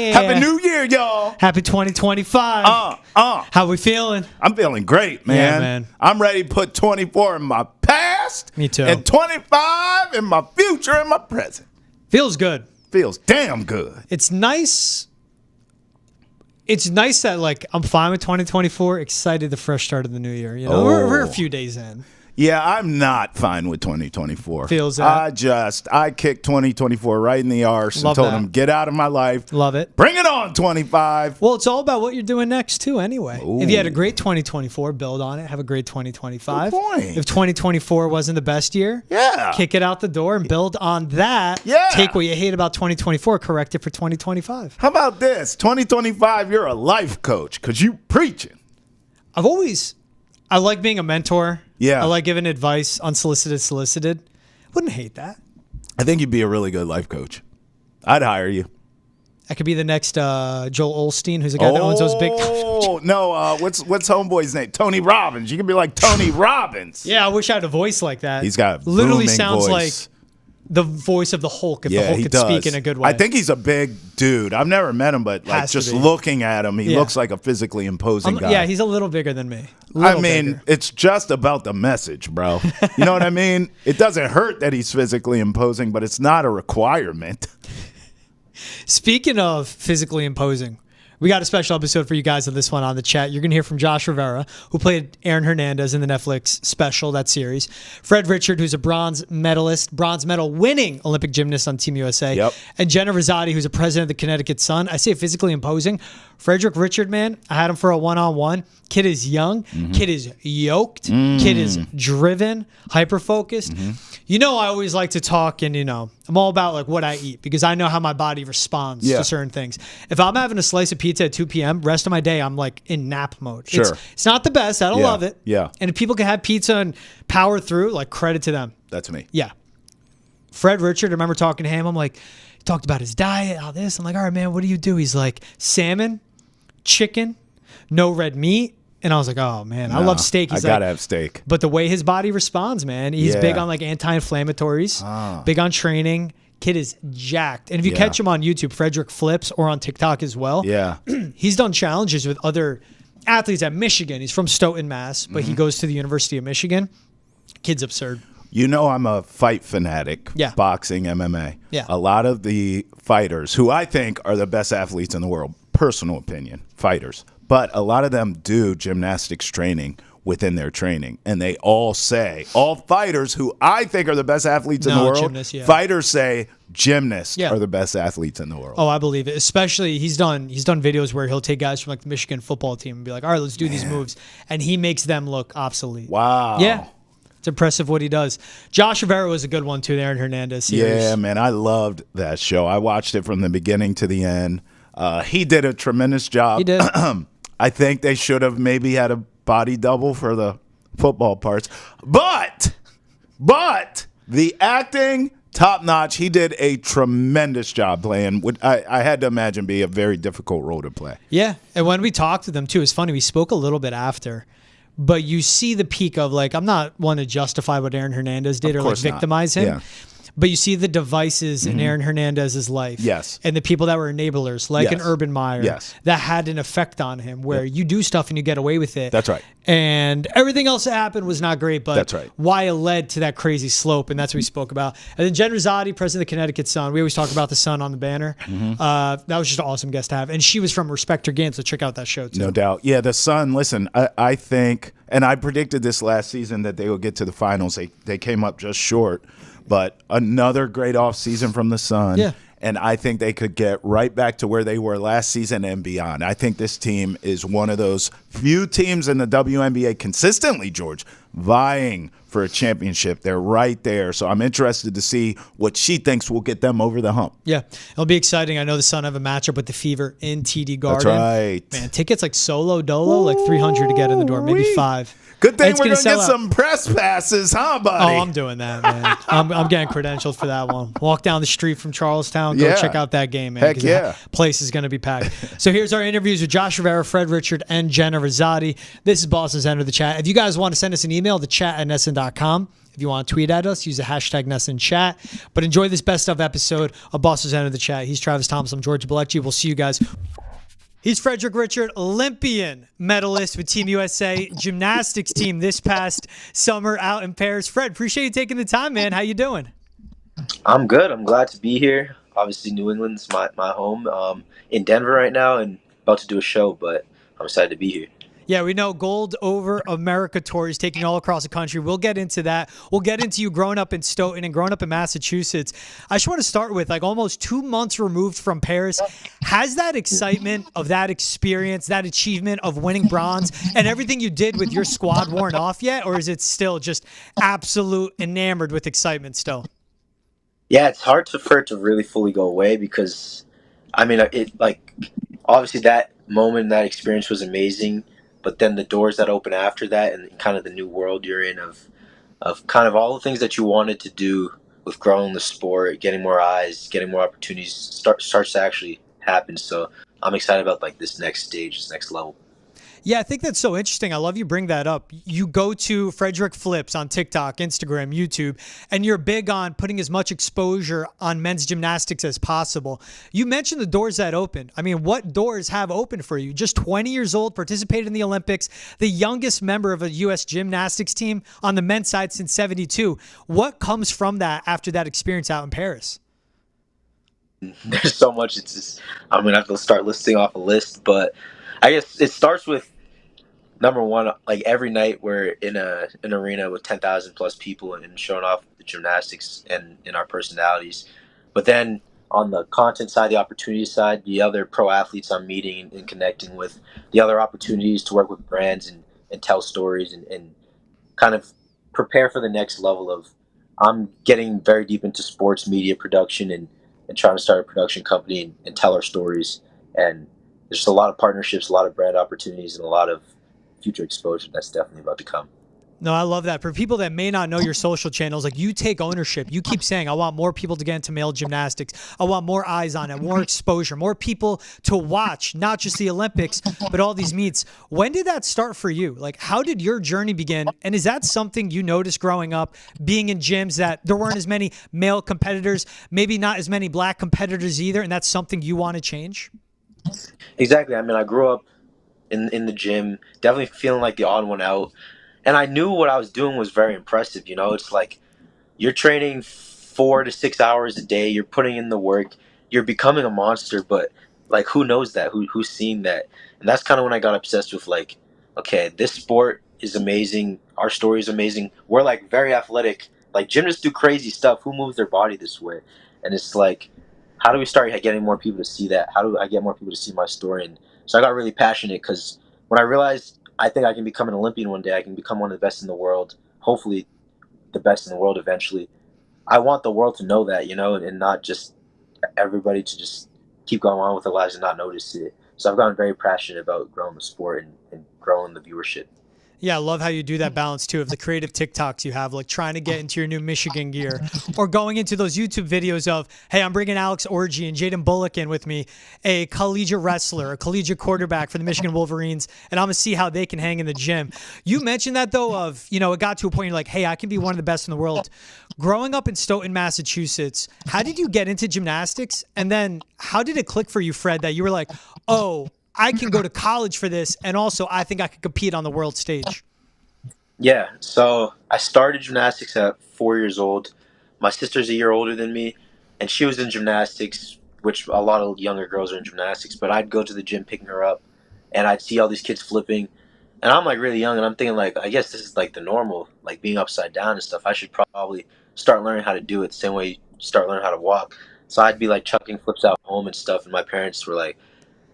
Yeah. Happy New Year, y'all. Happy 2025. How we feeling? I'm feeling great, man. Yeah, man. I'm ready to put 24 in my past. Me too. And 25 in my future and my present. Feels good. Feels damn good. It's nice. It's nice that, like, I'm fine with 2024, excited the fresh start of the new year. You know, we're a few days in. Yeah, I'm not fine with 2024. Feels that. I kicked 2024 right in the arse and told him, get out of my life. Love it. Bring it on, 25. Well, it's all about what you're doing next, too, anyway. Ooh. If you had a great 2024, build on it. Have a great 2025. Good point. If 2024 wasn't the best year, kick it out the door and build on that. Yeah. Take what you hate about 2024, correct it for 2025. How about this? 2025, you're a life coach because you preaching. I like being a mentor. Yeah. I like giving advice, unsolicited, solicited. Wouldn't hate that. I think you'd be a really good life coach. I'd hire you. I could be the next Joel Osteen, who's the guy that owns those big... Oh, no. What's homeboy's name? Tony Robbins. You can be like Tony Robbins. Yeah, I wish I had a voice like that. He's got a literally booming sounds voice. like the voice of the Hulk if the Hulk could speak in a good way. I think he's a big dude. I've never met him, but like just looking at him, he looks like a physically imposing guy. Yeah, he's a little bigger than me. It's just about the message, bro. You know what I mean? It doesn't hurt that he's physically imposing, but it's not a requirement. Speaking of physically imposing, we got a special episode for you guys of this one on the chat. You're going to hear from Josh Rivera, who played Aaron Hernandez in the Netflix special, that series. Fred Richard, who's a bronze medal winning Olympic gymnast on Team USA. Yep. And Jenna Rizzotti, who's a president of the Connecticut Sun. I say physically imposing. Frederick Richard, man, I had him for a one-on-one. Kid is young. Kid is yoked. Kid is driven, hyper-focused. You know, I always like to talk and, I'm all about like what I eat because I know how my body responds to certain things. If I'm having a slice of pizza at 2 p.m., rest of my day, I'm like in nap mode. Sure. It's not the best. I don't love it. Yeah. And if people can have pizza and power through, like credit to them. That's me. Yeah. Fred Richard, I remember talking to him. I'm like, he talked about his diet, all this. I'm like, all right, man, what do you do? He's like, salmon, chicken, no red meat. And I was like, oh, man, I love steak. He's I got to have steak. But the way his body responds, man, he's big on like anti-inflammatories, big on training. Kid is jacked. And if you catch him on YouTube, Frederick Flips, or on TikTok as well, he's done challenges with other athletes at Michigan. He's from Stoughton, Mass., but he goes to the University of Michigan. Kid's absurd. You know I'm a fight fanatic, boxing, MMA. Yeah. A lot of the fighters, who I think are the best athletes in the world, personal opinion, fighters, but a lot of them do gymnastics training within their training. And they all say, all fighters who I think are the best athletes in the world, fighters say gymnasts are the best athletes in the world. Oh, I believe it. Especially he's done videos where he'll take guys from like the Michigan football team and be like, all right, let's do these moves. And he makes them look obsolete. Wow. Yeah. It's impressive what he does. Josh Rivera was a good one too, the Aaron Hernandez series. Yeah, man, I loved that show. I watched it from the beginning to the end. He did a tremendous job. He did. I think they should have maybe had a body double for the football parts. But the acting, top notch. He did a tremendous job playing what I had to imagine be a very difficult role to play. Yeah, and when we talked to them too, it's funny. We spoke a little bit after. But you see the peak of, like, I'm not one to justify what Aaron Hernandez did or like victimize him. Yeah. But you see the devices in Aaron Hernandez's life. Yes. And the people that were enablers, like an Urban Meyer, that had an effect on him where you do stuff and you get away with it. That's right. And everything else that happened was not great, but that's right. Why it led to that crazy slope, and that's what we spoke about. And then Jen Rizzotti, president of the Connecticut Sun. We always talk about the Sun on the banner. That was just an awesome guest to have. And she was from Respect Her Game, so check out that show too. No doubt. Yeah, the Sun, listen, I think, and I predicted this last season that they would get to the finals. They came up just short. But another great offseason from the Sun. Yeah. And I think they could get right back to where they were last season and beyond. I think this team is one of those few teams in the WNBA consistently, George, vying for a championship. They're right there. So I'm interested to see what she thinks will get them over the hump. Yeah, it'll be exciting. I know the Sun have a matchup with the Fever in TD Garden. That's right. Man, tickets like solo dolo, like $300 to get in the door, maybe $5. Good thing we're going to get some press passes, huh, buddy? Oh, I'm doing that, man. I'm getting credentialed for that one. Walk down the street from Charlestown, go check out that game, man. Heck yeah. The place is going to be packed. So here's our interviews with Josh Rivera, Fred Richard, and Jenna Rizzotti. This is Boston's Enter the Chat. If you guys want to send us an email, the chat@nesn.com. If you want to tweet at us, use the hashtag NESN chat. But enjoy this best of episode of Bosses Enter the Chat. He's Travis Thomas. I'm George Bilecki. We'll see you guys. He's Frederick Richard, Olympian medalist with Team USA gymnastics team this past summer out in Paris. Fred, appreciate you taking the time, man. How you doing? I'm good. I'm glad to be here. Obviously, New England's my home. In Denver right now and about to do a show, but I'm excited to be here. Yeah, we know Gold Over America tour is taking you all across the country. We'll get into that. We'll get into you growing up in Stoughton and growing up in Massachusetts. I just want to start with, like, almost 2 months removed from Paris. Has that excitement of that experience, that achievement of winning bronze and everything you did with your squad worn off yet? Or is it still just absolute enamored with excitement still? Yeah, it's hard for it to really fully go away because, I mean, obviously that moment, that experience was amazing. But then the doors that open after that and kind of the new world you're in of kind of all the things that you wanted to do with growing the sport, getting more eyes, getting more opportunities starts to actually happen. So I'm excited about like this next stage, this next level. Yeah, I think that's so interesting. I love you bring that up. You go to Frederick Flips on TikTok, Instagram, YouTube, and you're big on putting as much exposure on men's gymnastics as possible. You mentioned the doors that open. I mean, what doors have opened for you? Just 20 years old, participated in the Olympics, the youngest member of a U.S. gymnastics team on the men's side since 72. What comes from that after that experience out in Paris? There's so much. It's just, I'm going to have to start listing off a list, but I guess it starts with number one, like every night we're in an arena with 10,000 plus people and showing off the gymnastics and in our personalities. But then on the content side, the opportunity side, the other pro athletes I'm meeting and connecting with, the other opportunities to work with brands and tell stories and kind of prepare for the next level of, I'm getting very deep into sports media production and trying to start a production company and tell our stories. And there's just a lot of partnerships, a lot of brand opportunities, and a lot of future exposure that's definitely about to come. No, I love that. For people that may not know your social channels, like you take ownership. You keep saying, I want more people to get into male gymnastics. I want more eyes on it, more exposure, more people to watch, not just the Olympics, but all these meets. When did that start for you? Like, how did your journey begin? And is that something you noticed growing up, being in gyms, that there weren't as many male competitors, maybe not as many black competitors either, and that's something you want to change? Exactly. I mean, I grew up in the gym, definitely feeling like the odd one out. And I knew what I was doing was very impressive. You know, it's like you're training 4 to 6 hours a day. You're putting in the work. You're becoming a monster. But like, who knows that? Who's seen that? And that's kind of when I got obsessed with like, okay, this sport is amazing. Our story is amazing. We're like very athletic. Like gymnasts do crazy stuff. Who moves their body this way? And it's like, how do we start getting more people to see that? How do I get more people to see my story? And so I got really passionate because when I realized I think I can become an Olympian one day, I can become one of the best in the world, hopefully the best in the world eventually. I want the world to know that, you know, and not just everybody to just keep going on with their lives and not notice it. So I've gotten very passionate about growing the sport and growing the viewership. Yeah, I love how you do that balance too of the creative TikToks you have, like trying to get into your new Michigan gear or going into those YouTube videos of, hey, I'm bringing Alex Orgy and Jaden Bullock in with me, a collegiate wrestler, a collegiate quarterback for the Michigan Wolverines, and I'm going to see how they can hang in the gym. You mentioned that though of, you know, it got to a point you're like, hey, I can be one of the best in the world. Growing up in Stoughton, Massachusetts, how did you get into gymnastics? And then how did it click for you, Fred, that you were like, oh, I can go to college for this, and also I think I could compete on the world stage? Yeah, so I started gymnastics at 4 years old. My sister's a year older than me, and she was in gymnastics, which a lot of younger girls are in gymnastics, but I'd go to the gym picking her up, and I'd see all these kids flipping, and I'm like really young, and I'm thinking like, I guess this is like the normal, like being upside down and stuff. I should probably start learning how to do it the same way you start learning how to walk. So I'd be like chucking flips out home and stuff, and my parents were like,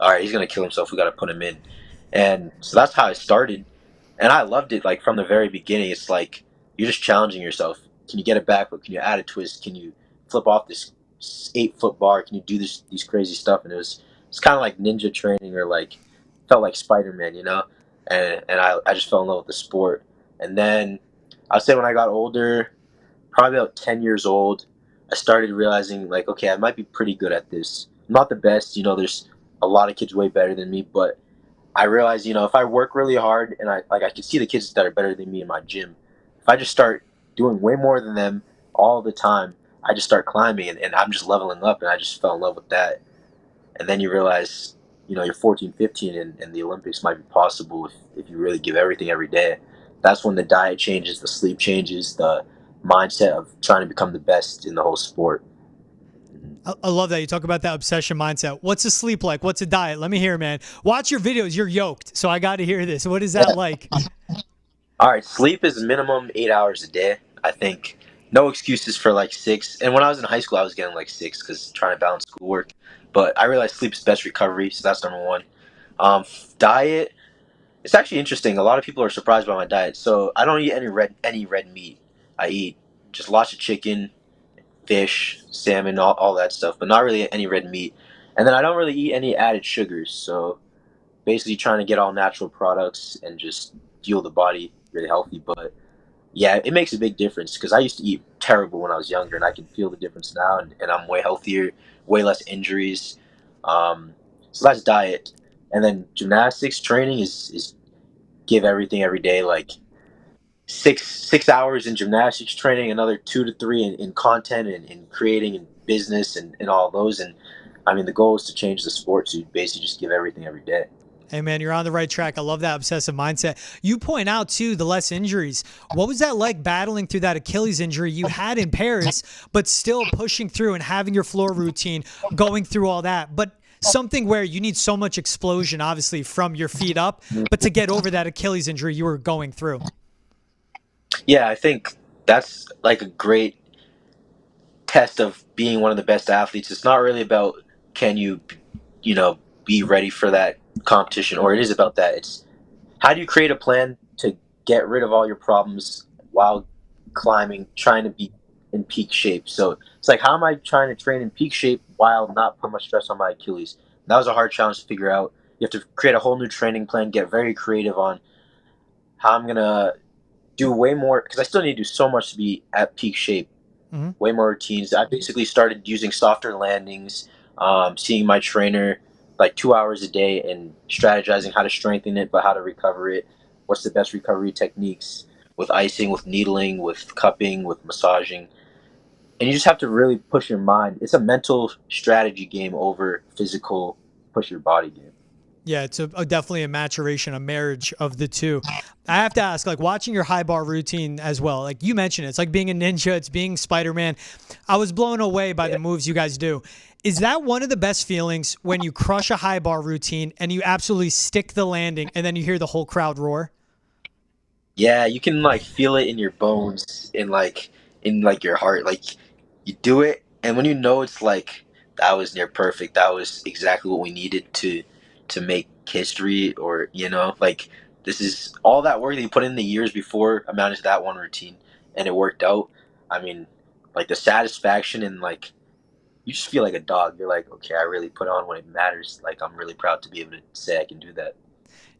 all right, he's going to kill himself. We got to put him in. And so that's how I started. And I loved it. Like from the very beginning, it's like you're just challenging yourself. Can you get it back? Can you add a twist? Can you flip off this 8-foot bar? Can you do these crazy stuff? And it's kind of like ninja training or like felt like Spider-Man, you know? And I just fell in love with the sport. And then I'd say when I got older, probably about 10 years old, I started realizing like, okay, I might be pretty good at this. I'm not the best, you know, there's a lot of kids way better than me, but I realized, you know, if I work really hard and I can see the kids that are better than me in my gym, if I just start doing way more than them all the time. I just start climbing, and I'm just leveling up, and I just fell in love with that. And then you realize, you're 14, 15, and the Olympics might be possible if you really give everything every day. That's when the diet changes, the sleep changes, the mindset of trying to become the best in the whole sport. I love that. You talk about that obsession mindset. What's a sleep like? What's a diet? Let me hear, man. Watch your videos. You're yoked. So I got to hear this. What is that like? All right, sleep is minimum 8 hours a day. I think no excuses for like 6. And when I was in high school, I was getting like 6 because trying to balance schoolwork. But I realized sleep is best recovery, so that's number one. Diet. It's actually interesting. A lot of people are surprised by my diet. So I don't eat any red meat. I eat just lots of chicken, fish, salmon, all that stuff, but not really any red meat. And then I don't really eat any added sugars. So basically trying to get all natural products and just fuel the body really healthy. But yeah, it makes a big difference because I used to eat terrible when I was younger, and I can feel the difference now, and I'm way healthier, way less injuries. So that's diet. And then gymnastics training is give everything every day, like six hours in gymnastics training, another 2 to 3 in content and in creating and business and all those. And I mean, the goal is to change the sport, so you basically just give everything every day. Hey, man, you're on the right track. I love that obsessive mindset. You point out, too, the less injuries. What was that like battling through that Achilles injury you had in Paris, but still pushing through and having your floor routine, going through all that? But something where you need so much explosion, obviously, from your feet up, but to get over that Achilles injury you were going through. Yeah, I think that's like a great test of being one of the best athletes. It's not really about can you, be ready for that competition, or it is about that. It's how do you create a plan to get rid of all your problems while climbing, trying to be in peak shape. So it's like, how am I trying to train in peak shape while not put much stress on my Achilles? That was a hard challenge to figure out. You have to create a whole new training plan, get very creative on how I'm going to do way more, because I still need to do so much to be at peak shape. Way more routines. I basically started using softer landings, seeing my trainer like 2 hours a day and strategizing how to strengthen it, but how to recover it. What's the best recovery techniques with icing, with needling, with cupping, with massaging. And you just have to really push your mind. It's a mental strategy game over physical push your body game. Yeah, it's definitely a maturation, a marriage of the two. I have to ask, like watching your high bar routine as well, like you mentioned, it's like being a ninja, it's being Spider-Man. I was blown away by the moves you guys do. Is that one of the best feelings when you crush a high bar routine and you absolutely stick the landing and then you hear the whole crowd roar? Yeah, you can like feel it in your bones, in your heart. Like you do it, and when you know it's like that was near perfect, that was exactly what we needed to make history, or like this is all that work that you put in the years before amounted to that one routine, and it worked out. I mean, like the satisfaction and like you just feel like a dog. You're like, okay, I really put on when it matters. Like I'm really proud to be able to say I can do that.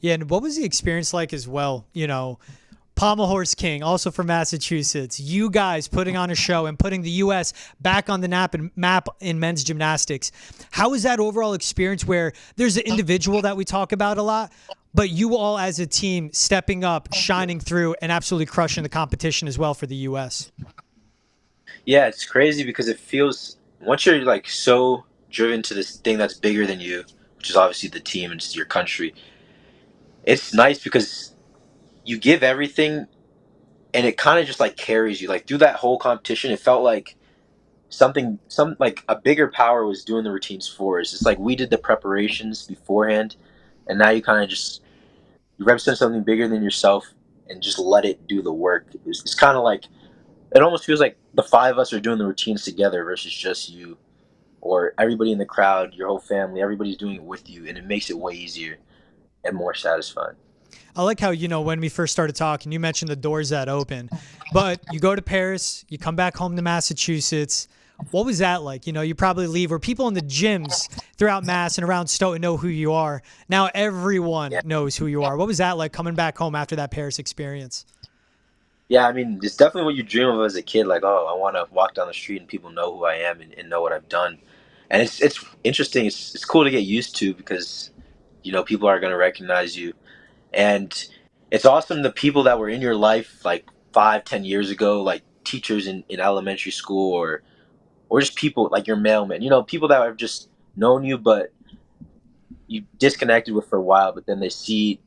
Yeah, and what was the experience like as well? Pommel Horse King, also from Massachusetts. You guys putting on a show and putting the U.S. back on the map in men's gymnastics. How was that overall experience where there's an individual that we talk about a lot, but you all as a team stepping up, shining through, and absolutely crushing the competition as well for the U.S.? Yeah, it's crazy because it feels once you're like so driven to this thing that's bigger than you, which is obviously the team and just your country. It's nice because you give everything and it kind of just like carries you like through that whole competition. It felt like some like a bigger power was doing the routines for us. It's like we did the preparations beforehand, and now you kind of just you represent something bigger than yourself and just let it do the work. It's kind of like it almost feels like the five of us are doing the routines together versus just you or everybody in the crowd, your whole family. Everybody's doing it with you, and it makes it way easier and more satisfying. I like how, when we first started talking, you mentioned the doors that open, but you go to Paris, you come back home to Massachusetts. What was that like? You probably leave where people in the gyms throughout Mass and around Stoughton know who you are. Now everyone knows who you are. What was that like coming back home after that Paris experience? Yeah, I mean, it's definitely what you dream of as a kid. Like, oh, I want to walk down the street and people know who I am and know what I've done. And it's interesting. It's cool to get used to because, people are going to recognize you. And it's awesome the people that were in your life, like 5, 10 years ago, like teachers in elementary school, or just people like your mailman, people that have just known you, but you disconnected with for a while, but then they see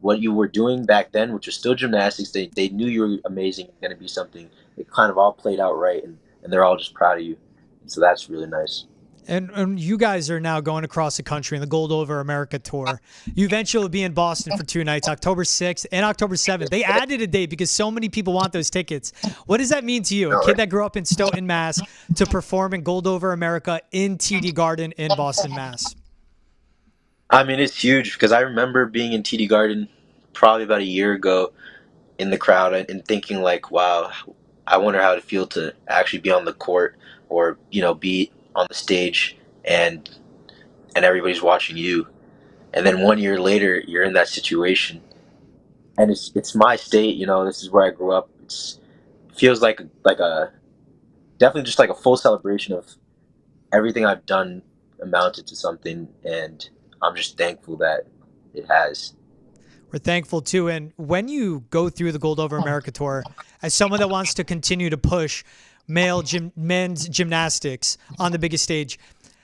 what you were doing back then, which was still gymnastics. They knew you were amazing and going to be something. It kind of all played out right, and they're all just proud of you. And so that's really nice. And you guys are now going across the country in the Gold Over America tour. You eventually will be in Boston for 2 nights, October 6th and October 7th. They added a date because so many people want those tickets. What does that mean to you, a kid that grew up in Stoughton, Mass, to perform in Gold Over America in TD Garden in Boston, Mass? I mean, it's huge because I remember being in TD Garden probably about a year ago in the crowd and thinking like, wow, I wonder how it feel to actually be on the court or, be on the stage and everybody's watching you. And then 1 year later, you're in that situation, and it's my state. This is where I grew up. It feels like a definitely just like a full celebration of everything I've done amounted to something, and I'm just thankful that it has. We're thankful too. And when you go through the Gold Over America tour, as someone that wants to continue to push men's gymnastics on the biggest stage,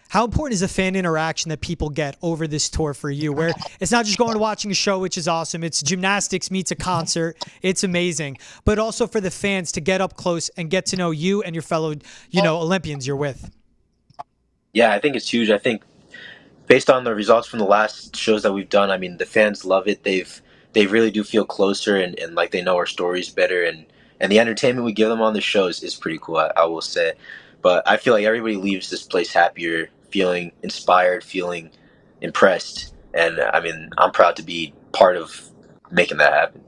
how important is the fan interaction that people get over this tour for you, where it's not just going to watching a show, which is awesome. It's gymnastics meets a concert. It's amazing. But also for the fans to get up close and get to know you and your fellow, Olympians you're with. Yeah, I think it's huge. I think based on the results from the last shows that we've done, I mean, the fans love it. They really do feel closer and like they know our stories better, and the entertainment we give them on the shows is pretty cool, I will say. But I feel like everybody leaves this place happier, feeling inspired, feeling impressed, and I mean, I'm proud to be part of making that happen.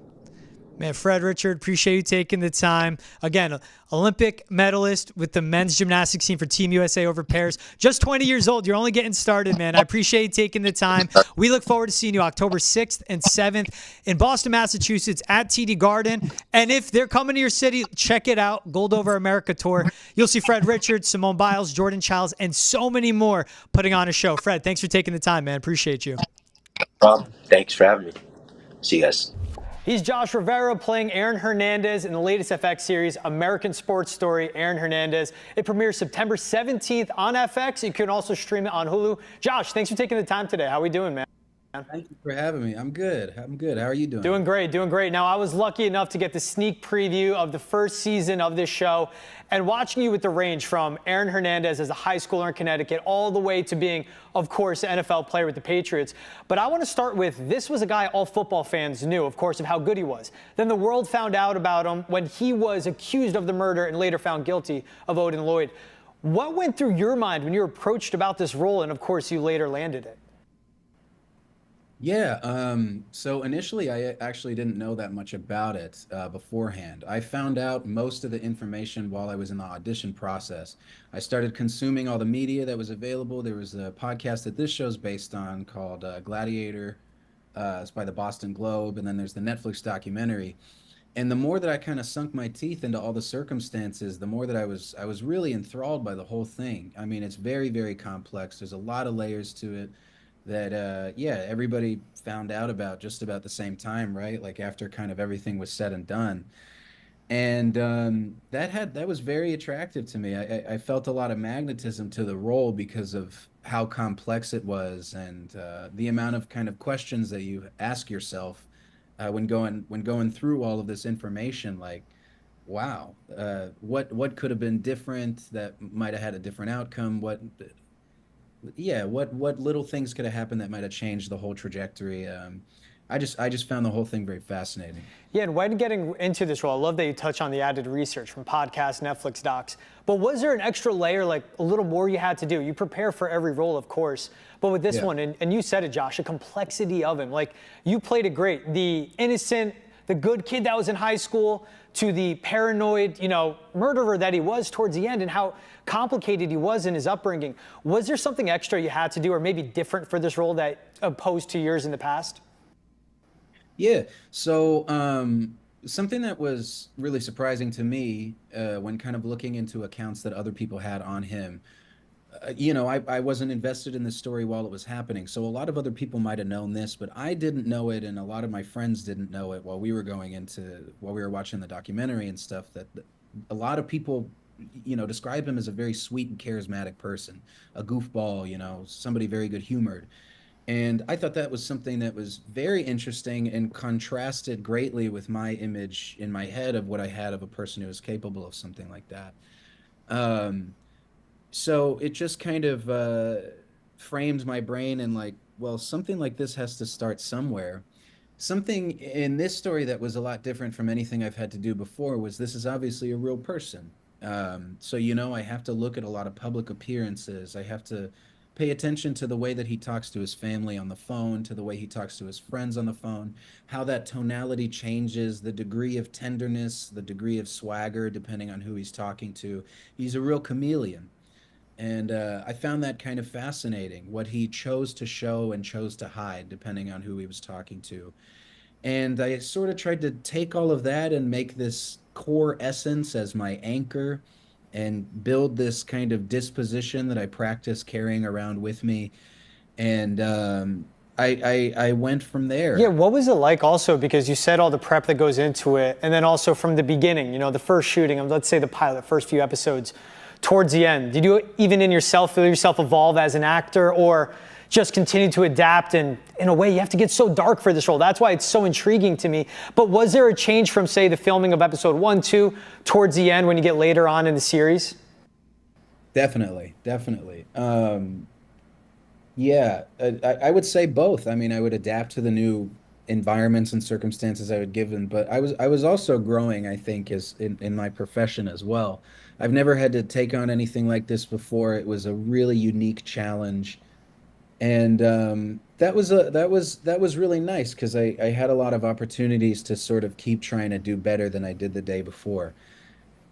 Man, Fred Richard, appreciate you taking the time. Again, Olympic medalist with the men's gymnastics team for Team USA over pairs. Just 20 years old. You're only getting started, man. I appreciate you taking the time. We look forward to seeing you October 6th and 7th in Boston, Massachusetts at TD Garden. And if they're coming to your city, check it out. Gold Over America Tour. You'll see Fred Richard, Simone Biles, Jordan Childs, and so many more putting on a show. Fred, thanks for taking the time, man. Appreciate you. Thanks for having me. See you guys. He's Josh Rivera playing Aaron Hernandez in the latest FX series, American Sports Story, Aaron Hernandez. It premieres September 17th on FX. You can also stream it on Hulu. Josh, thanks for taking the time today. How are we doing, man? Thank you for having me. I'm good. How are you doing? Doing great, doing great. Now, I was lucky enough to get the sneak preview of the first season of this show, and watching you with the range from Aaron Hernandez as a high schooler in Connecticut all the way to being, of course, an NFL player with the Patriots. But I want to start with, this was a guy all football fans knew, of course, of how good he was. Then the world found out about him when he was accused of the murder and later found guilty of Odin Lloyd. What went through your mind when you were approached about this role and, of course, you later landed it? Yeah, so initially I actually didn't know that much about it beforehand. I found out most of the information while I was in the audition process. I started consuming all the media that was available. There was a podcast that this show's based on called Gladiator. It's by the Boston Globe, and then there's the Netflix documentary. And the more that I kind of sunk my teeth into all the circumstances, the more that I was really enthralled by the whole thing. I mean, it's very, very complex. There's a lot of layers to it that everybody found out about just about the same time, right? Like after kind of everything was said and done. And that was very attractive to me. I felt a lot of magnetism to the role because of how complex it was, and the amount of kind of questions that you ask yourself when going through all of this information. Like, wow, what could have been different that might have had a different outcome? What little things could have happened that might have changed the whole trajectory? I just found the whole thing very fascinating. Yeah, and when getting into this role, I love that you touch on the added research from podcasts, Netflix docs. But was there an extra layer, like a little more you had to do? You prepare for every role, of course. But with this one, and you said it, Josh, the complexity of him. Like, you played it great. The innocent, the good kid that was in high school, to the paranoid, murderer that he was towards the end, and how complicated he was in his upbringing. Was there something extra you had to do, or maybe different for this role that opposed to yours in the past? Yeah. So something that was really surprising to me when kind of looking into accounts that other people had on him, I wasn't invested in this story while it was happening. So a lot of other people might have known this, but I didn't know it, and a lot of my friends didn't know it while we were watching the documentary and stuff. That a lot of people, describe him as a very sweet and charismatic person, a goofball, somebody very good humored. And I thought that was something that was very interesting and contrasted greatly with my image in my head of what I had of a person who was capable of something like that. Um, so it just kind of framed my brain and like, well, something like this has to start somewhere. Something in this story that was a lot different from anything I've had to do before was this is obviously a real person. So, I have to look at a lot of public appearances. I have to pay attention to the way that he talks to his family on the phone, to the way he talks to his friends on the phone, how that tonality changes, the degree of tenderness, the degree of swagger, depending on who he's talking to. He's a real chameleon. And I found that kind of fascinating, what he chose to show and chose to hide, depending on who he was talking to. And I sort of tried to take all of that and make this core essence as my anchor and build this kind of disposition that I practice carrying around with me. And I went from there. Yeah, what was it like also, because you said all the prep that goes into it, and then also from the beginning, the first shooting of, let's say, the pilot, first few episodes, towards the end, did you even in yourself feel yourself evolve as an actor, or just continue to adapt? And in a way, you have to get so dark for this role. That's why it's so intriguing to me. But was there a change from, say, the filming of episode 1, 2, towards the end when you get later on in the series? Definitely. Yeah, I would say both. I mean, I would adapt to the new environments and circumstances I would given, but I was also growing, I think, as in my profession as well. I've never had to take on anything like this before. It was a really unique challenge, and that was really nice because I had a lot of opportunities to sort of keep trying to do better than I did the day before.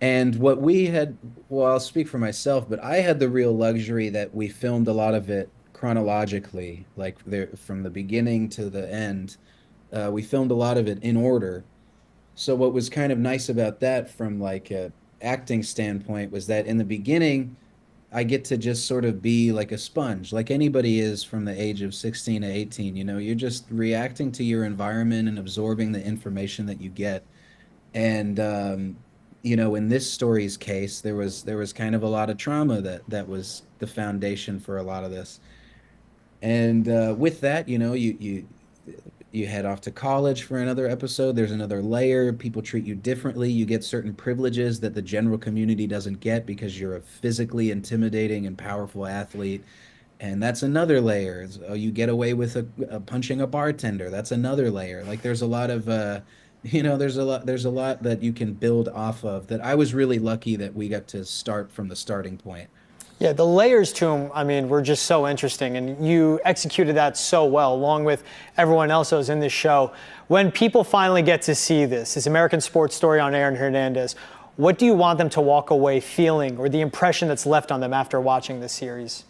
And what we had, well, I'll speak for myself, but I had the real luxury that we filmed a lot of it chronologically, like there from the beginning to the end. We filmed a lot of it in order. So what was kind of nice about that from like a acting standpoint was that in the beginning, I get to just sort of be like a sponge, like anybody is from the age of 16 to 18. You're just reacting to your environment and absorbing the information that you get. And in this story's case, there was kind of a lot of trauma that was the foundation for a lot of this. And with that, you head off to college for another episode. There's another layer. People treat you differently. You get certain privileges that the general community doesn't get because you're a physically intimidating and powerful athlete. And that's another layer. You get away with a punching a bartender. That's another layer. Like there's a lot of there's a lot that you can build off of that. I was really lucky that we got to start from the starting point. Yeah, the layers to him, I mean, were just so interesting, and you executed that so well, along with everyone else that was in this show. When people finally get to see this American sports story on Aaron Hernandez, what do you want them to walk away feeling, or the impression that's left on them after watching this series?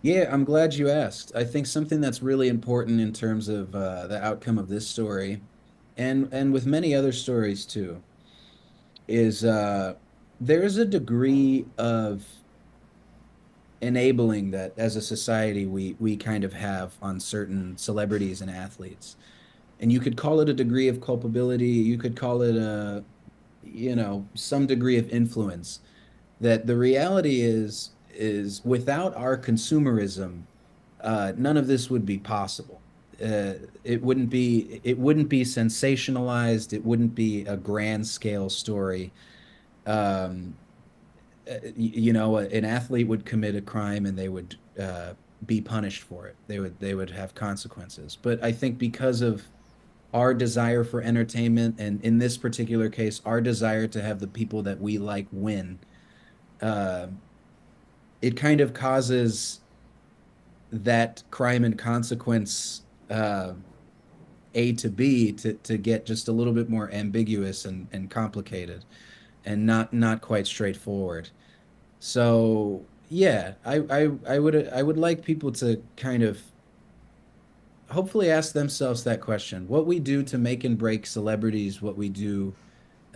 Yeah, I'm glad you asked. I think something that's really important in terms of the outcome of this story, and with many other stories too, is there is a degree of enabling that as a society we kind of have on certain celebrities and athletes. And you could call it a degree of culpability, you could call it some degree of influence. That the reality is without our consumerism, none of this would be possible. It wouldn't be sensationalized, it wouldn't be a grand scale story. um, an athlete would commit a crime and they would be punished for it. They would have consequences. But I think because of our desire for entertainment, and in this particular case, our desire to have the people that we like win, uh, it kind of causes that crime and consequence, A to B, to get just a little bit more ambiguous and complicated and not quite straightforward. So yeah, I would like people to kind of hopefully ask themselves that question: what we do to make and break celebrities, what we do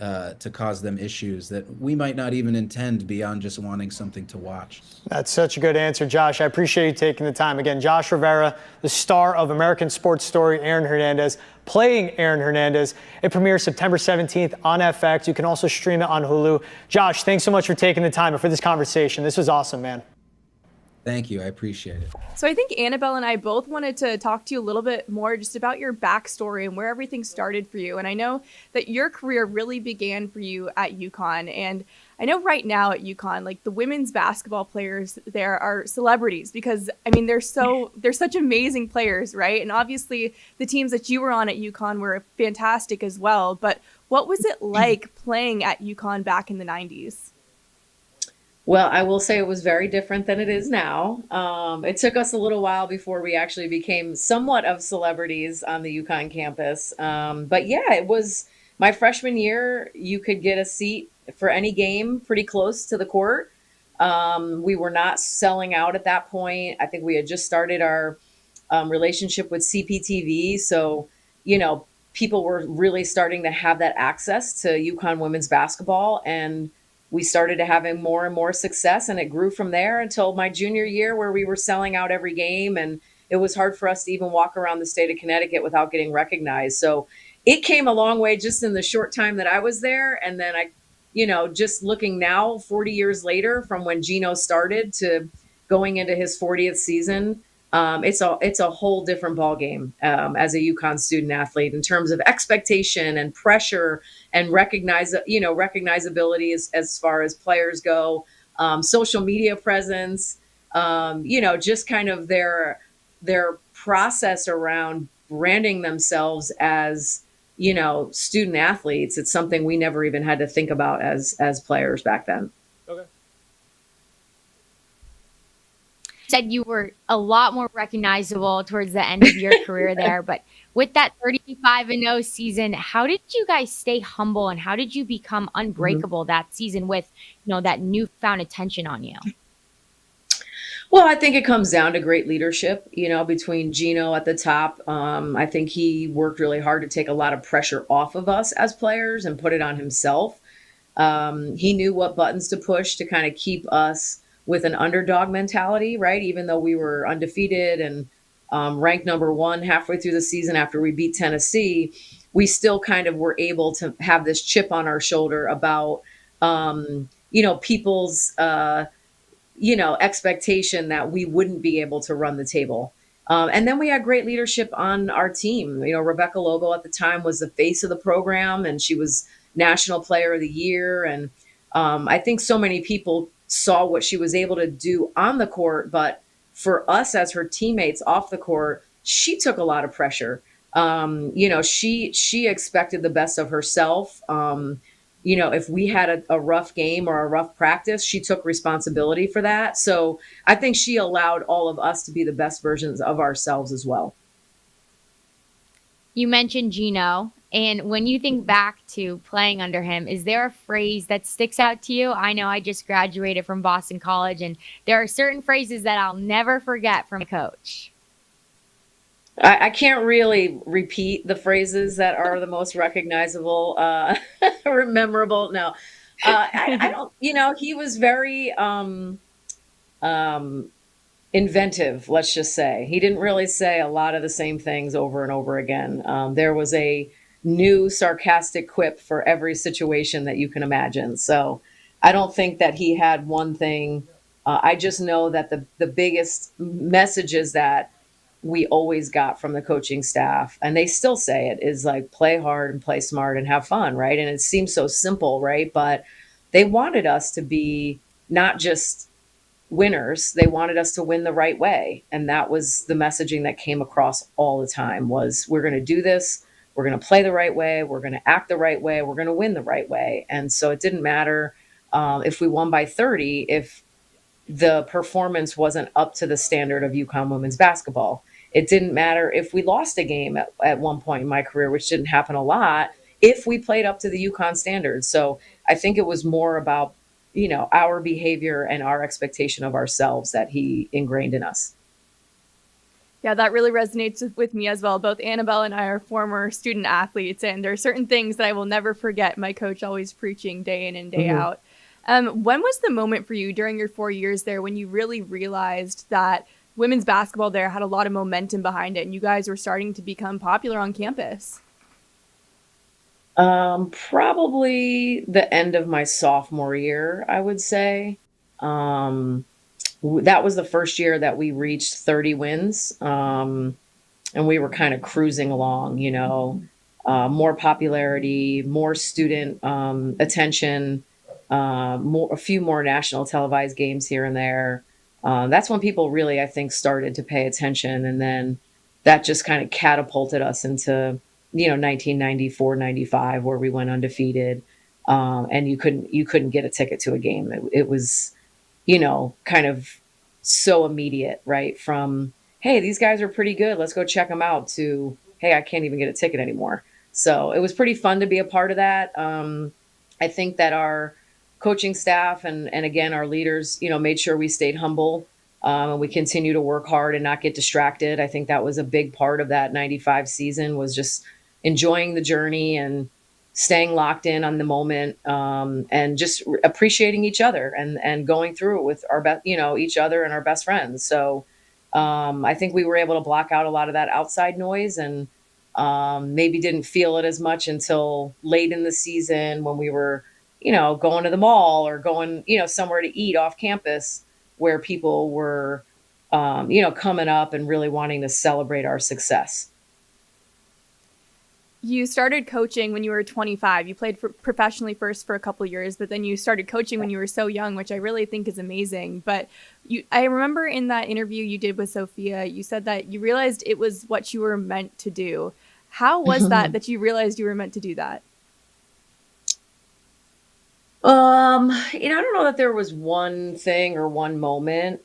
to cause them issues that we might not even intend beyond just wanting something to watch. That's such a good answer, Josh. I appreciate you taking the time. Again, Josh Rivera, the star of American Sports Story, Aaron Hernandez, playing Aaron Hernandez. It premieres September 17th on FX. You can also stream it on Hulu. Josh, thanks so much for taking the time and for this conversation. This was awesome, man. Thank you. I appreciate it. So I think Annabelle and I both wanted to talk to you a little bit more just about your backstory and where everything started for you. And I know that your career really began for you at UConn. And I know right now at UConn, like the women's basketball players there are celebrities because, I mean, they're such amazing players, right? And obviously the teams that you were on at UConn were fantastic as well. But what was it like playing at UConn back in the 90s? Well, I will say it was very different than it is now. It took us a little while before we actually became somewhat of celebrities on the UConn campus. But yeah, it was my freshman year. You could get a seat for any game pretty close to the court. We were not selling out at that point. I think we had just started our relationship with CPTV. So, you know, people were really starting to have that access to UConn women's basketball. And we started to having more and more success, and it grew from there until my junior year where we were selling out every game, and it was hard for us to even walk around the state of Connecticut without getting recognized. So it came a long way just in the short time that I was there. And then just looking now 40 years later from when Gino started to going into his 40th season, it's a whole different ballgame as a UConn student athlete in terms of expectation and pressure and recognizability as far as players go, social media presence, just kind of their process around branding themselves as, student athletes. It's something we never even had to think about as players back then. Okay. Said you were a lot more recognizable towards the end of your career there, but with that 35-0 season, how did you guys stay humble and how did you become unbreakable that season with, that newfound attention on you? Well, I think it comes down to great leadership, between Gino at the top. I think he worked really hard to take a lot of pressure off of us as players and put it on himself. He knew what buttons to push to kind of keep us with an underdog mentality, right? Even though we were undefeated and ranked number one halfway through the season after we beat Tennessee, we still kind of were able to have this chip on our shoulder about, people's, expectation that we wouldn't be able to run the table. And then we had great leadership on our team. Rebecca Lobo at the time was the face of the program, and she was National Player of the Year. And I think so many people saw what she was able to do on the court, but for us as her teammates off the court, she took a lot of pressure. She expected the best of herself. If we had a rough game or a rough practice, she took responsibility for that. So I think she allowed all of us to be the best versions of ourselves as well. You mentioned Gino, and when you think back to playing under him, is there a phrase that sticks out to you? I know I just graduated from Boston College, and there are certain phrases that I'll never forget from a coach. I can't really repeat the phrases that are the most recognizable or memorable. No, I don't, he was very inventive, let's just say. He didn't really say a lot of the same things over and over again. There was a new sarcastic quip for every situation that you can imagine. So I don't think that he had one thing. I just know that the biggest messages that we always got from the coaching staff, and they still say it, is like, play hard and play smart and have fun, right? And it seems so simple, right? But they wanted us to be not just winners, they wanted us to win the right way. And that was the messaging that came across all the time was, we're going to do this, we're going to play the right way, we're going to act the right way, we're going to win the right way. And so it didn't matter if we won by 30, if the performance wasn't up to the standard of UConn women's basketball. It didn't matter if we lost a game at one point in my career, which didn't happen a lot, if we played up to the UConn standards. So I think it was more about, our behavior and our expectation of ourselves that he ingrained in us. Yeah, that really resonates with me as well. Both Annabelle and I are former student athletes, and there are certain things that I will never forget. My coach always preaching day in and day out. When was the moment for you during your 4 years there when you really realized that women's basketball there had a lot of momentum behind it and you guys were starting to become popular on campus? Probably the end of my sophomore year, I would say. Um, that was the first year that we reached 30 wins. And we were kind of cruising along, more popularity, more student attention, a few more national televised games here and there. That's when people really, I think, started to pay attention. And then that just kind of catapulted us into, 1994, 95, where we went undefeated. And you couldn't get a ticket to a game. It was, kind of so immediate, right? From, hey, these guys are pretty good, let's go check them out, to, hey, I can't even get a ticket anymore. So it was pretty fun to be a part of that. I think that our coaching staff and again, our leaders, made sure we stayed humble, and we continue to work hard and not get distracted. I think that was a big part of that 95 season, was just enjoying the journey and staying locked in on the moment, and just appreciating each other and going through it with our best, each other and our best friends. So I think we were able to block out a lot of that outside noise, and maybe didn't feel it as much until late in the season when we were, going to the mall or going, somewhere to eat off campus, where people were, coming up and really wanting to celebrate our success. You started coaching when you were 25. You played professionally first for a couple of years, but then you started coaching when you were so young, which I really think is amazing. But I remember in that interview you did with Sophia, you said that you realized it was what you were meant to do. How was that you realized you were meant to do that? I don't know that there was one thing or one moment.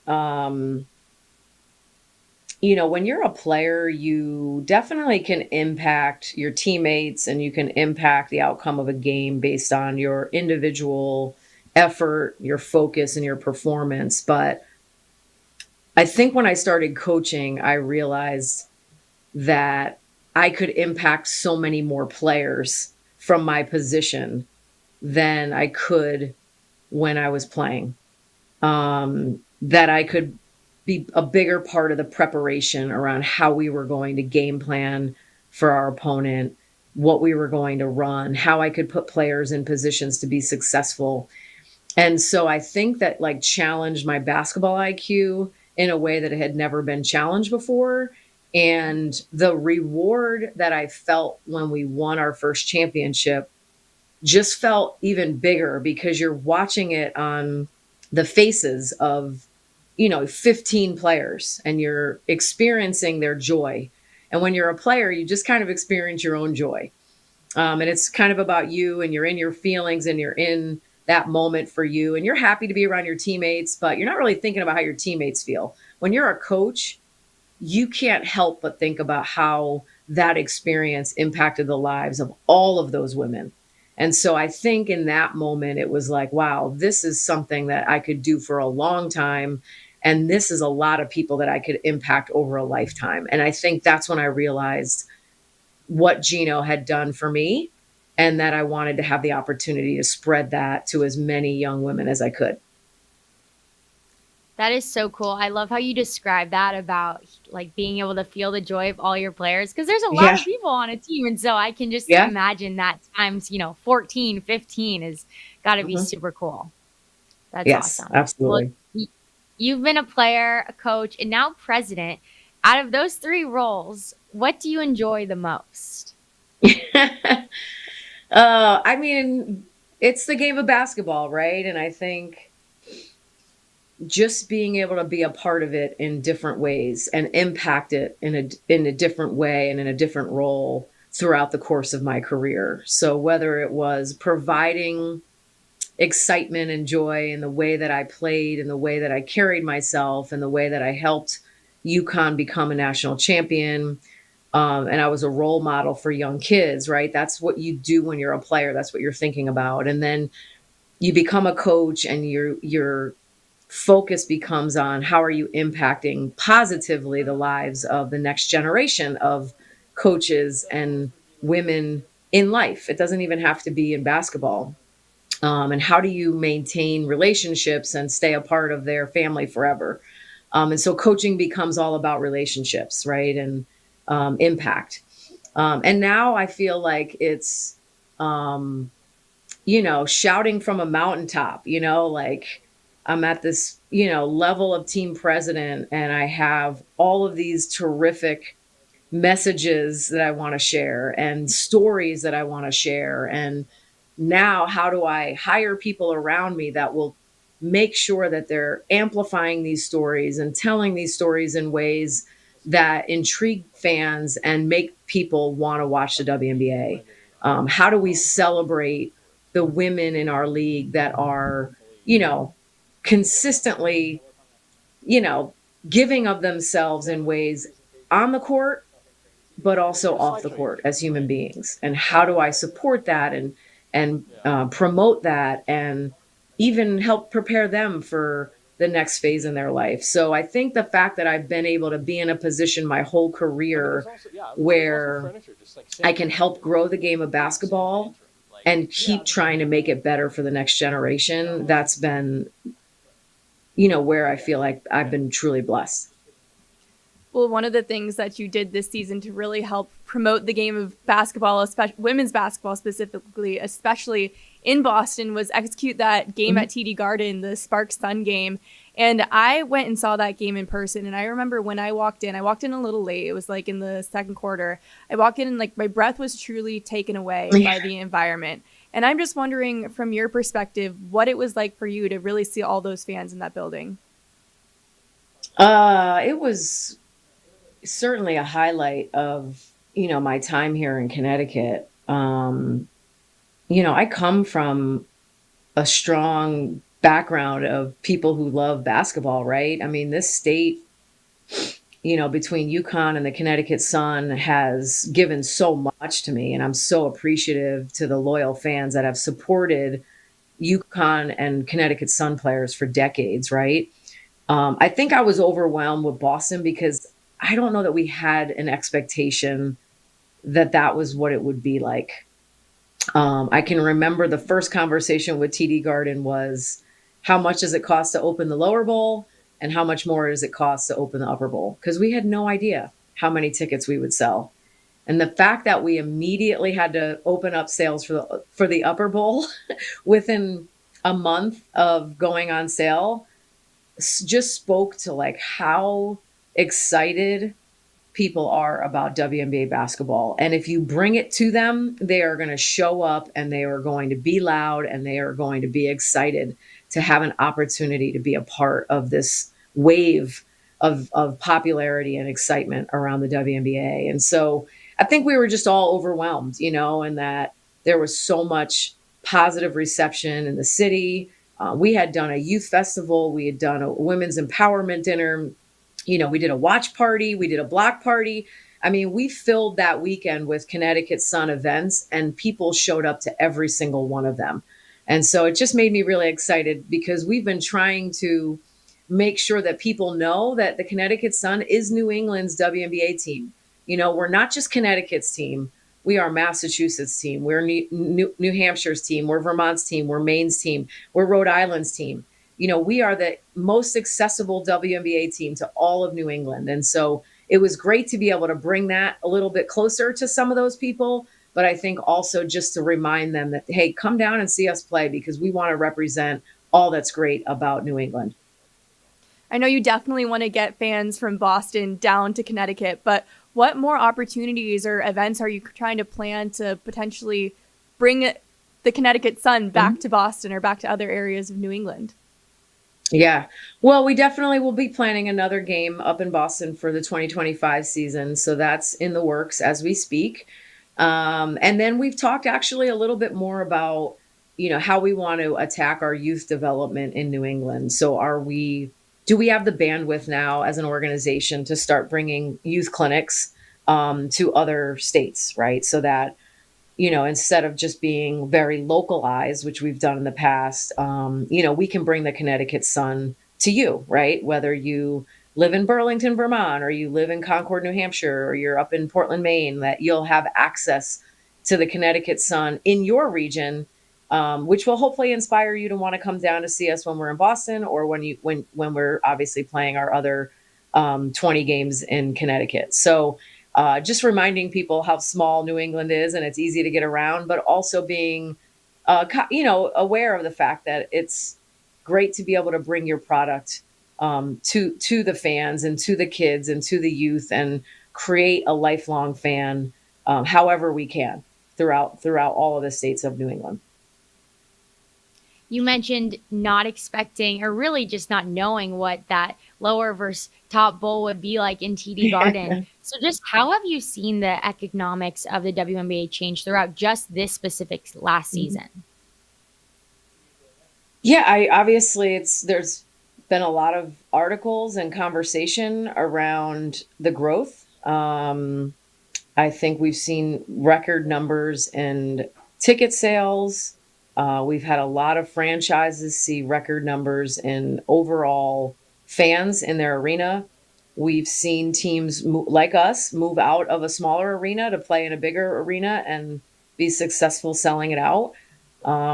When you're a player, you definitely can impact your teammates and you can impact the outcome of a game based on your individual effort, your focus, and your performance. But I think when I started coaching, I realized that I could impact so many more players from my position than I could when I was playing. That I could be a bigger part of the preparation around how we were going to game plan for our opponent, what we were going to run, how I could put players in positions to be successful. And so I think that challenged my basketball IQ in a way that it had never been challenged before. And the reward that I felt when we won our first championship just felt even bigger, because you're watching it on the faces of 15 players, and you're experiencing their joy. And when you're a player, you just kind of experience your own joy. And it's kind of about you, and you're in your feelings, and you're in that moment for you, and you're happy to be around your teammates, but you're not really thinking about how your teammates feel. When you're a coach, you can't help but think about how that experience impacted the lives of all of those women. And so I think in that moment, it was like, wow, this is something that I could do for a long time. And this is a lot of people that I could impact over a lifetime. And I think that's when I realized what Gino had done for me, and that I wanted to have the opportunity to spread that to as many young women as I could. That is so cool. I love how you describe that about being able to feel the joy of all your players, because there's a lot of people on a team. And so I can just imagine that times, 14, 15 is got to be super cool. That's awesome. Absolutely. Well, you've been a player, a coach, and now president. Out of those three roles, what do you enjoy the most? I mean, it's the game of basketball, right? And I think just being able to be a part of it in different ways and impact it in a different way and in a different role throughout the course of my career. So whether it was providing excitement and joy in the way that I played, and the way that I carried myself, and the way that I helped UConn become a national champion, and I was a role model for young kids, right? That's what you do when you're a player. That's what you're thinking about. And then you become a coach, and you're focus becomes on how are you impacting positively the lives of the next generation of coaches and women in life. It doesn't even have to be in basketball. And how do you maintain relationships and stay a part of their family forever? And so coaching becomes all about relationships, right? And impact. And now I feel like it's, shouting from a mountaintop, like I'm at this, level of team president, and I have all of these terrific messages that I want to share and stories that I want to share. And now, how do I hire people around me that will make sure that they're amplifying these stories and telling these stories in ways that intrigue fans and make people want to watch the WNBA? How do we celebrate the women in our league that are, consistently, giving of themselves in ways on the court, but also off the court as human beings? And how do I support that and promote that and even help prepare them for the next phase in their life? So I think the fact that I've been able to be in a position my whole career where I can help grow the game of basketball and keep trying to make it better for the next generation, that's been, where I feel like I've been truly blessed. Well, one of the things that you did this season to really help promote the game of basketball, especially women's basketball specifically, especially in Boston, was execute that game at TD Garden, the Sparks Sun game. And I went and saw that game in person. And I remember when I walked in a little late. It was like in the second quarter. I walked in and like my breath was truly taken away by the environment. And I'm just wondering from your perspective, what it was like for you to really see all those fans in that building. It was certainly a highlight of, my time here in Connecticut. I come from a strong background of people who love basketball, right? I mean, this state, between UConn and the Connecticut Sun has given so much to me. And I'm so appreciative to the loyal fans that have supported UConn and Connecticut Sun players for decades, right? I think I was overwhelmed with Boston because I don't know that we had an expectation that that was what it would be like. I can remember the first conversation with TD Garden was, how much does it cost to open the lower bowl? And how much more does it cost to open the upper bowl? Because we had no idea how many tickets we would sell. And the fact that we immediately had to open up sales for the upper bowl within a month of going on sale just spoke to like how excited people are about WNBA basketball. And if you bring it to them, they are going to show up and they are going to be loud and they are going to be excited to have an opportunity to be a part of this wave of popularity and excitement around the WNBA. And so I think we were just all overwhelmed, and that there was so much positive reception in the city. We had done a youth festival. We had done a women's empowerment dinner. We did a watch party. We did a block party. I mean, we filled that weekend with Connecticut Sun events and people showed up to every single one of them. And so it just made me really excited because we've been trying to make sure that people know that the Connecticut Sun is New England's WNBA team. We're not just Connecticut's team. We are Massachusetts' team. We're New Hampshire's team. We're Vermont's team. We're Maine's team. We're Rhode Island's team. We are the most accessible WNBA team to all of New England. And so it was great to be able to bring that a little bit closer to some of those people. But I think also just to remind them that, hey, come down and see us play because we want to represent all that's great about New England. I know you definitely want to get fans from Boston down to Connecticut, but what more opportunities or events are you trying to plan to potentially bring the Connecticut Sun back to Boston or back to other areas of New England? Yeah, well, we definitely will be planning another game up in Boston for the 2025 season. So that's in the works as we speak. And then we've talked actually a little bit more about, how we want to attack our youth development in New England. So do we have the bandwidth now as an organization to start bringing youth clinics to other states, right? So that, instead of just being very localized, which we've done in the past, we can bring the Connecticut Sun to you, right? Whether you live in Burlington, Vermont, or you live in Concord, New Hampshire, or you're up in Portland, Maine, that you'll have access to the Connecticut Sun in your region, which will hopefully inspire you to want to come down to see us when we're in Boston, or when we're obviously playing our other 20 games in Connecticut. So just reminding people how small New England is, and it's easy to get around, but also being aware of the fact that it's great to be able to bring your product to the fans and to the kids and to the youth, and create a lifelong fan however we can throughout all of the states of New England. You mentioned not expecting, or really just not knowing, what that lower versus top bowl would be like in TD Garden. So just how have you seen the economics of the WNBA change throughout just this specific last season? Yeah, obviously there's been a lot of articles and conversation around the growth. I think we've seen record numbers in ticket sales. We've had a lot of franchises see record numbers in overall fans in their arena. We've seen teams like us move out of a smaller arena to play in a bigger arena and be successful selling it out.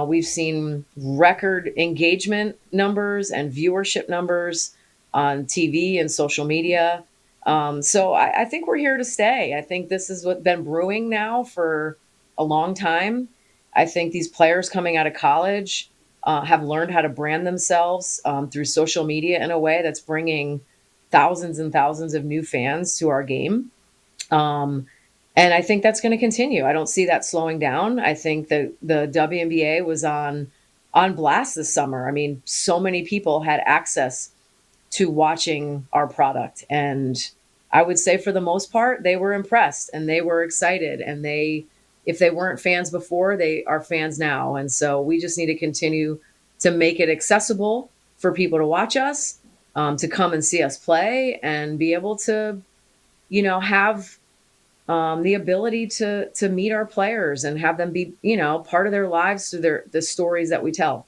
We've seen record engagement numbers and viewership numbers on TV and social media. So I think we're here to stay. I think this is what's been brewing now for a long time. I think these players coming out of college have learned how to brand themselves through social media in a way that's bringing thousands and thousands of new fans to our game. And I think that's going to continue. I don't see that slowing down. I think that the WNBA was on blast this summer. I mean, so many people had access to watching our product. And I would say for the most part, they were impressed and they were excited. And if they weren't fans before, they are fans now. And so we just need to continue to make it accessible for people to watch us, to come and see us play, and be able to, have the ability to meet our players and have them be, part of their lives through the stories that we tell.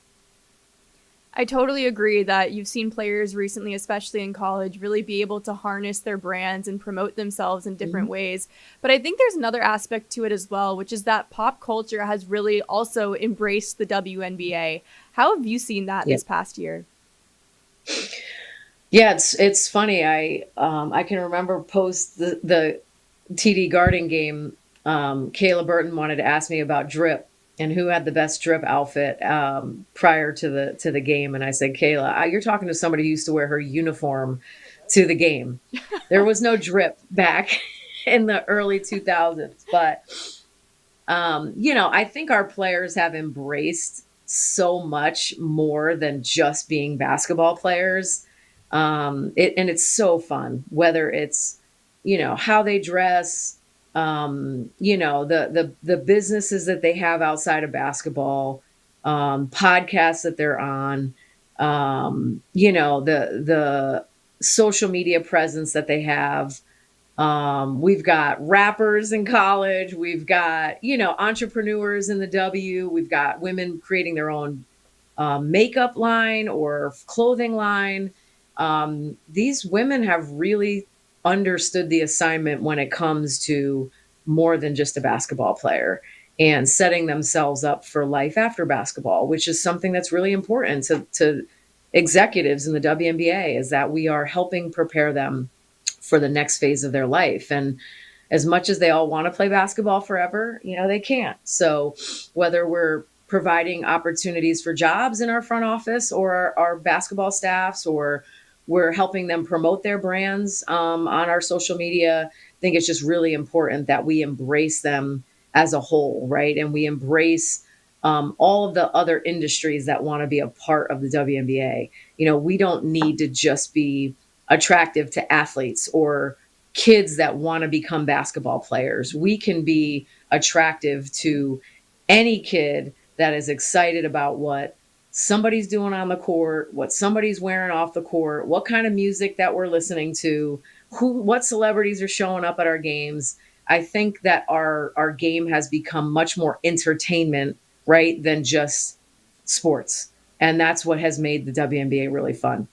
I totally agree that you've seen players recently, especially in college, really be able to harness their brands and promote themselves in different ways. But I think there's another aspect to it as well, which is that pop culture has really also embraced the WNBA. How have you seen that this past year? Yeah, it's funny. I can remember post the TD Garden game, Kayla Burton wanted to ask me about drip and who had the best drip outfit prior to the game. And I said, Kayla, you're talking to somebody who used to wear her uniform to the game. There was no drip back in the early 2000s. But, I think our players have embraced so much more than just being basketball players. And it's so fun, whether it's, how they dress, the businesses that they have outside of basketball, podcasts that they're on, the social media presence that they have. We've got rappers in college. We've got, entrepreneurs in the W. We've got women creating their own makeup line or clothing line. These women have really understood the assignment when it comes to more than just a basketball player, and setting themselves up for life after basketball, which is something that's really important to executives in the WNBA, is that we are helping prepare them for the next phase of their life. And as much as they all want to play basketball forever, they can't. So whether we're providing opportunities for jobs in our front office or our basketball staffs, or we're helping them promote their brands on our social media, I think it's just really important that we embrace them as a whole, right? And we embrace all of the other industries that want to be a part of the WNBA. We don't need to just be attractive to athletes or kids that want to become basketball players. We can be attractive to any kid that is excited about what somebody's doing on the court, what somebody's wearing off the court, what kind of music that we're listening to, what celebrities are showing up at our games. I think that our game has become much more entertainment, right, than just sports. And that's what has made the WNBA really fun.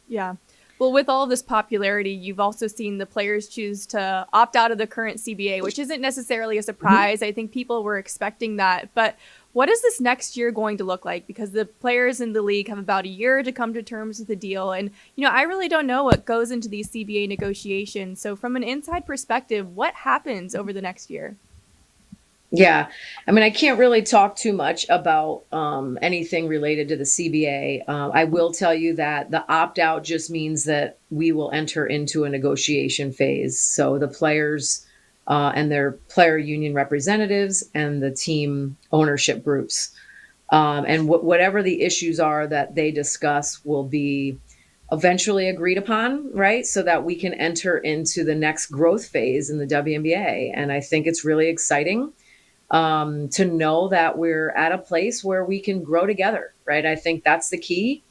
Yeah. Well, with all of this popularity, you've also seen the players choose to opt out of the current CBA, which isn't necessarily a surprise. I think people were expecting that. But what is this next year going to look like? Because the players in the league have about a year to come to terms with the deal. And, I really don't know what goes into these CBA negotiations. So from an inside perspective, what happens over the next year? Yeah. I mean, I can't really talk too much about anything related to the CBA. I will tell you that the opt out just means that we will enter into a negotiation phase. So the players and their player union representatives and the team ownership groups. And whatever the issues are that they discuss will be eventually agreed upon, right? So that we can enter into the next growth phase in the WNBA. And I think it's really exciting to know that we're at a place where we can grow together, right? I think that's the key,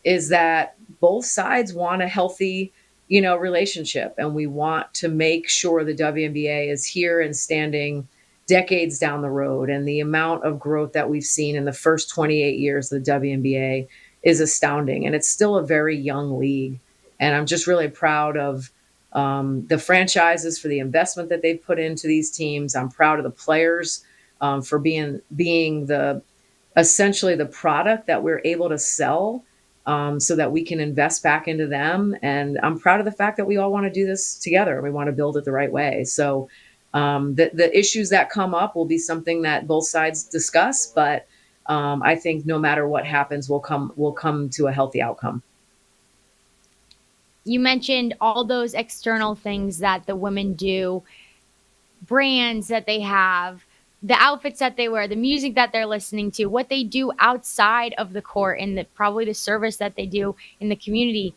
is that both sides want a healthy, relationship. And we want to make sure the WNBA is here and standing decades down the road. And the amount of growth that we've seen in the first 28 years of the WNBA is astounding. And it's still a very young league. And I'm just really proud of the franchises for the investment that they've put into these teams. I'm proud of the players for being essentially the product that we're able to sell so that we can invest back into them. And I'm proud of the fact that we all want to do this together. We want to build it the right way. So the issues that come up will be something that both sides discuss, but I think no matter what happens, we'll come to a healthy outcome. You mentioned all those external things that the women do, brands that they have, the outfits that they wear, the music that they're listening to, what they do outside of the court, and probably the service that they do in the community.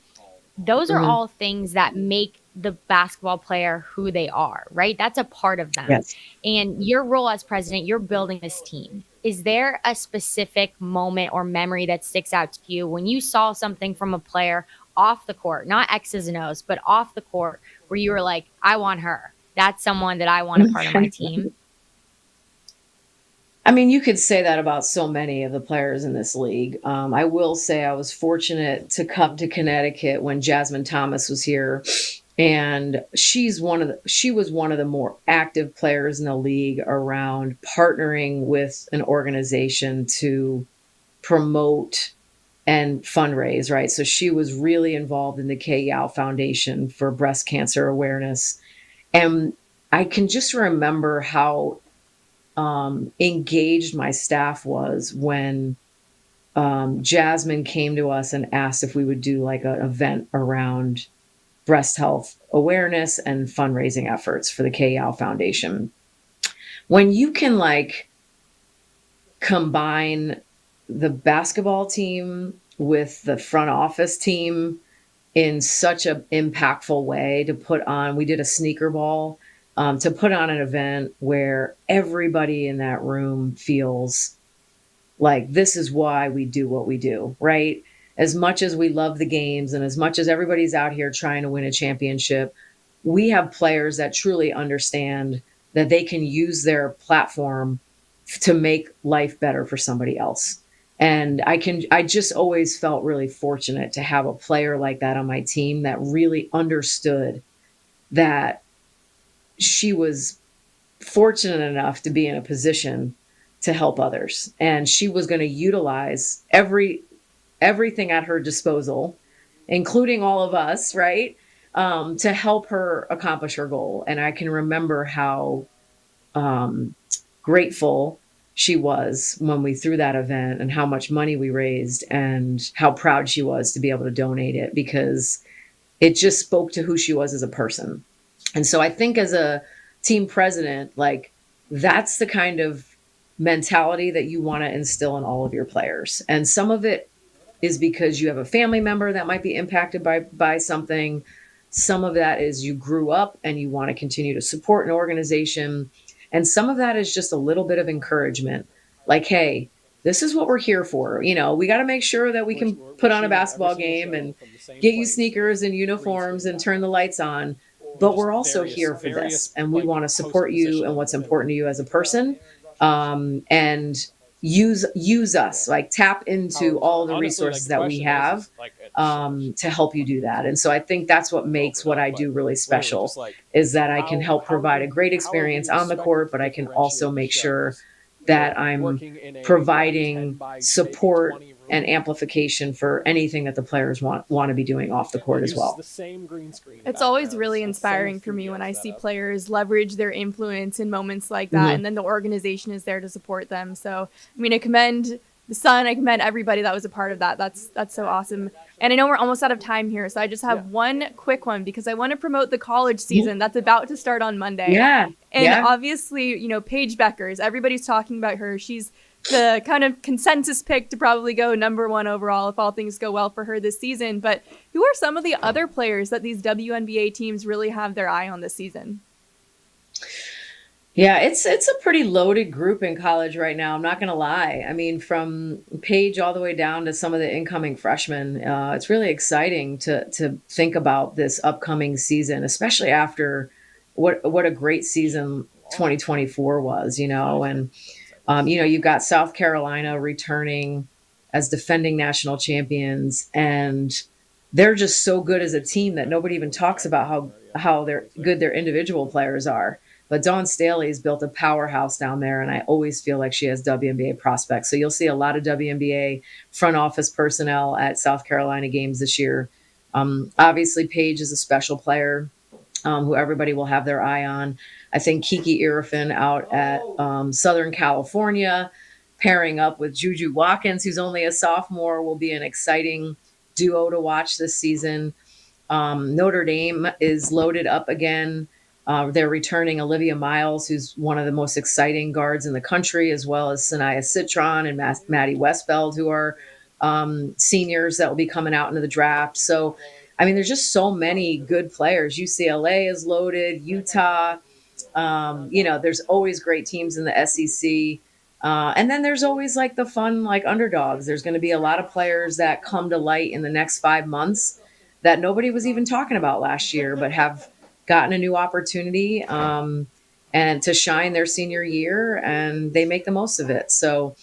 Those are all things that make the basketball player who they are, right? That's a part of them. Yes. And your role as president, you're building this team. Is there a specific moment or memory that sticks out to you when you saw something from a player off the court, not X's and O's, but off the court, where you were like, I want her. That's someone that I want a part of my team? I mean, you could say that about so many of the players in this league. I will say I was fortunate to come to Connecticut when Jasmine Thomas was here. And she was one of the more active players in the league around partnering with an organization to promote and fundraise, right? So she was really involved in the Kay Yow Foundation for breast cancer awareness. And I can just remember how engaged my staff was when Jasmine came to us and asked if we would do like an event around breast health awareness and fundraising efforts for the Kay Yow Foundation. When you can like combine the basketball team with the front office team in such an impactful way to put on, we did a sneaker ball, to put on an event where everybody in that room feels like this is why we do what we do, right? As much as we love the games and as much as everybody's out here trying to win a championship, we have players that truly understand that they can use their platform to make life better for somebody else. And I just always felt really fortunate to have a player like that on my team that really understood that she was fortunate enough to be in a position to help others. And she was going to utilize everything at her disposal, including all of us, right? To help her accomplish her goal. And I can remember how grateful she was when we threw that event and how much money we raised and how proud she was to be able to donate it, because it just spoke to who she was as a person. And so I think as a team president, like that's the kind of mentality that you want to instill in all of your players. And some of it is because you have a family member that might be impacted by something. Some of that is you grew up and you want to continue to support an organization. And some of that is just a little bit of encouragement. Like, hey, this is what we're here for. You know, we got to make sure that we can put on a basketball game and get you sneakers and uniforms and turn the lights on. But we're also here for this. And we want to support you and what's important to you as a person. And use us, like tap into all the resources that we have to help you do that. And so I think that's what makes what I do really special, is that I can help provide a great experience on the court, but I can also make sure that I'm providing support and amplification for anything that the players want to be doing off the court as well. It's always really inspiring for me when I see players leverage their influence in moments like that, and then the organization is there to support them. So, I mean, I commend the Sun, I commend everybody that was a part of that. That's so awesome. And I know we're almost out of time here, so I just have one quick one because I want to promote the college season that's about to start on Monday. And obviously, you know, Paige Beckers, everybody's talking about her. She's the kind of consensus pick to probably go #1 overall if all things go well for her this season. But who are some of the other players that these WNBA teams really have their eye on this season? Yeah, it's a pretty loaded group in college right now. I'm not going to lie. I mean, from Paige all the way down to some of the incoming freshmen, it's really exciting to think about this upcoming season, especially after what a great season 2024 was, you know. And, you know, you've got South Carolina returning as defending national champions, and they're just so good as a team that nobody even talks about how they're good their individual players are. But Dawn Staley's built a powerhouse down there, and I always feel like she has WNBA prospects. So you'll see a lot of WNBA front office personnel at South Carolina games this year. Obviously, Paige is a special player who everybody will have their eye on. I think Kiki Irifin out at Southern California, pairing up with Juju Watkins, who's only a sophomore, will be an exciting duo to watch this season. Notre Dame is loaded up again. They're returning Olivia Miles, who's one of the most exciting guards in the country, as well as Sanaya Citron and Maddie Westfeld, who are seniors that will be coming out into the draft. So, I mean, there's just so many good players. UCLA is loaded, Utah. You know, there's always great teams in the SEC. And then there's always like the fun, like underdogs. There's going to be a lot of players that come to light in the next 5 months that nobody was even talking about last year, but have gotten a new opportunity and to shine their senior year, and they make the most of it. So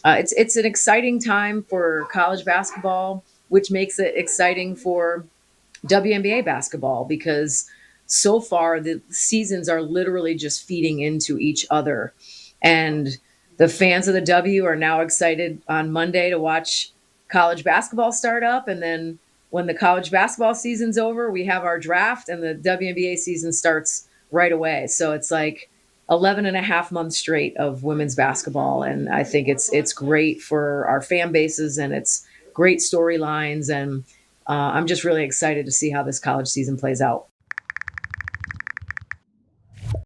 it's an exciting time for college basketball, which makes it exciting for WNBA basketball, because so far the seasons are literally just feeding into each other. And the fans of the W are now excited on Monday to watch college basketball start up, and then when the college basketball season's over, we have our draft, and the WNBA season starts right away. So it's like 11 and a half months straight of women's basketball. And I think it's great for our fan bases, and it's great storylines. And I'm just really excited to see how this college season plays out.